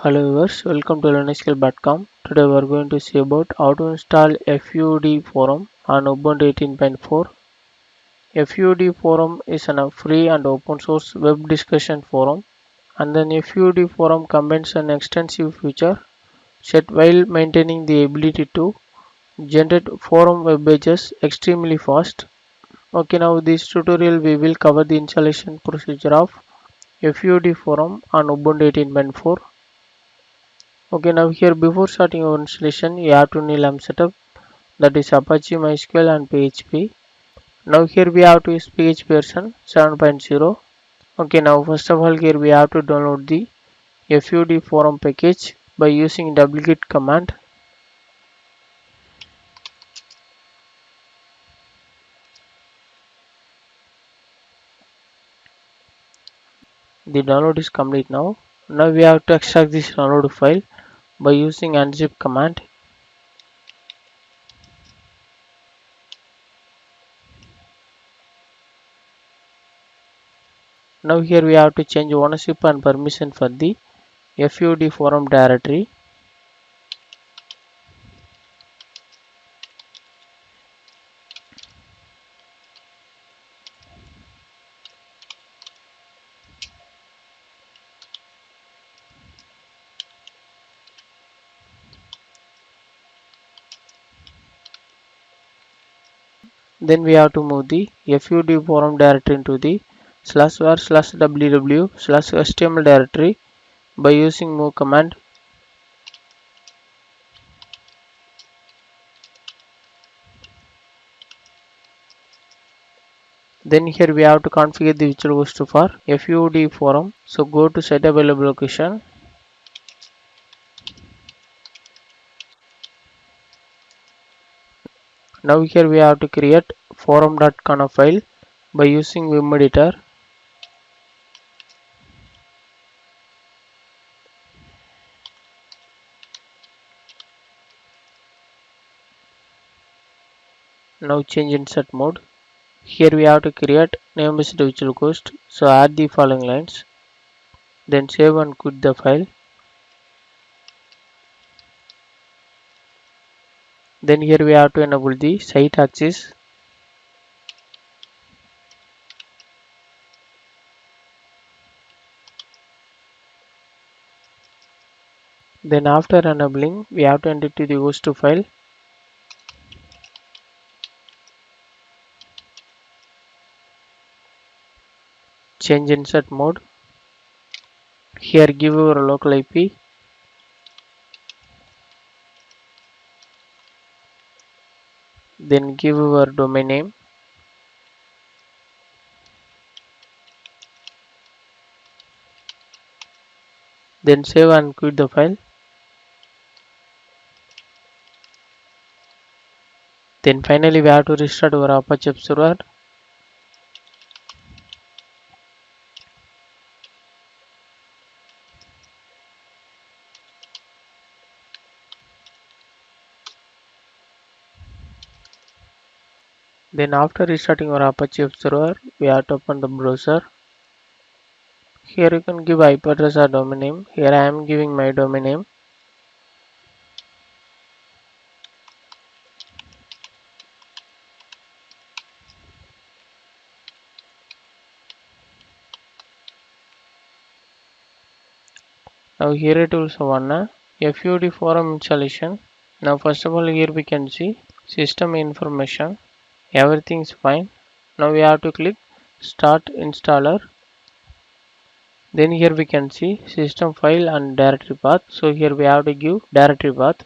Hello viewers, welcome to linuxskill.com. Today we are going to see about how to install FUDforum on Ubuntu 18.4. FUDforum is a free and open source web discussion forum, and then FUDforum combines an extensive feature set while maintaining the ability to generate forum web pages extremely fast. Okay, now this tutorial we will cover the installation procedure of FUDforum on Ubuntu 18.4. Okay, now here before starting your installation, you have to need LAMP setup, that is Apache, MySQL and PHP. Now here we have to use PHP version 7.0. Okay, now first of all here we have to download the FUDforum package by using wget command. The download is complete now. Now we have to extract this download file by using unzip command. Now here we have to change ownership and permission for the FUDforum directory. Then we have to move the FUDforum directory into the /var/www/html directory by using move command. Then here we have to configure the virtual host for FUDforum. So go to set available location. Now here we have to create forum.conf file by using vim editor. Now change insert mode. Here we have to create name-based virtual host. So add the following lines. Then save and quit the file. Then here we have to enable the site access. Then after enabling, we have to enter to the host file. Change insert mode. Here give your local IP. Then give your domain name. Then save and quit the file. Then finally we have to restart our Apache server. Then after restarting our Apache server, we have to open the browser. Here you can give IP address or domain name. Here I am giving my domain name. Now here it will show one FUDforum installation. Now first of all here we can see system information. Everything is fine. Now we have to click start installer. Then here we can see system file and directory path. So here we have to give directory path.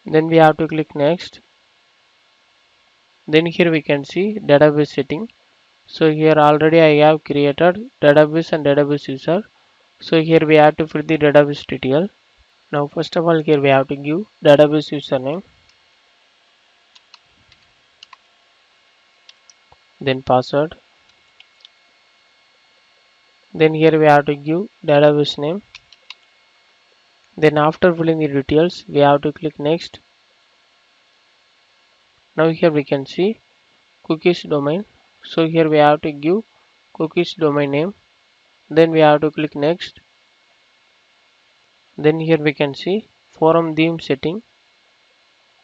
Then we have to click next. Then here we can see database setting. So here already I have created database and database user. So here we have to fill the database detail. Now first of all here we have to give database username. Then password. Then here we have to give database name. Then after filling the details we have to click next. Now here we can see cookies domain. So here we have to give cookies domain name. Then we have to click next. Then here we can see forum theme setting.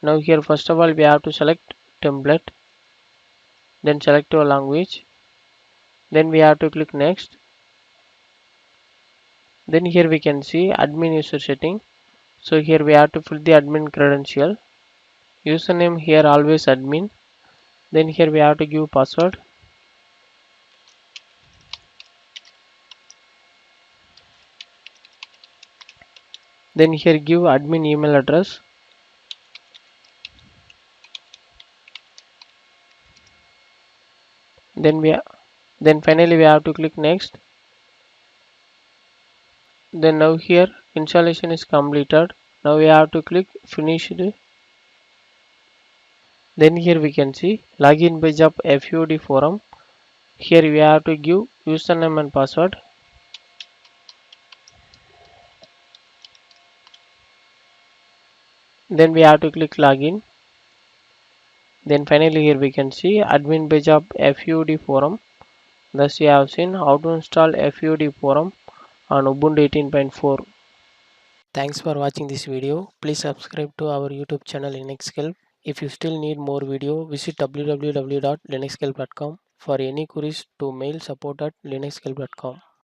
Now here first of all we have to select template. Then select our language. Then we have to click next. Then here we can see admin user setting. So here we have to fill the admin credential. Username here always admin. Then here we have to give password. Then here give admin email address. Then finally we have to click next. Then now here installation is completed. Now we have to click finished. Then here we can see login page of FUDforum. Here we have to give username and password. Then we have to click login. Then finally here we can see admin page of FUDforum. Thus you have seen how to install FUDforum on Ubuntu 18.4. Thanks for watching this video. Please subscribe to our YouTube channel Linuxhelp. If you still need more video, visit www.linuxhelp.com. For any queries to mail support@linuxhelp.com.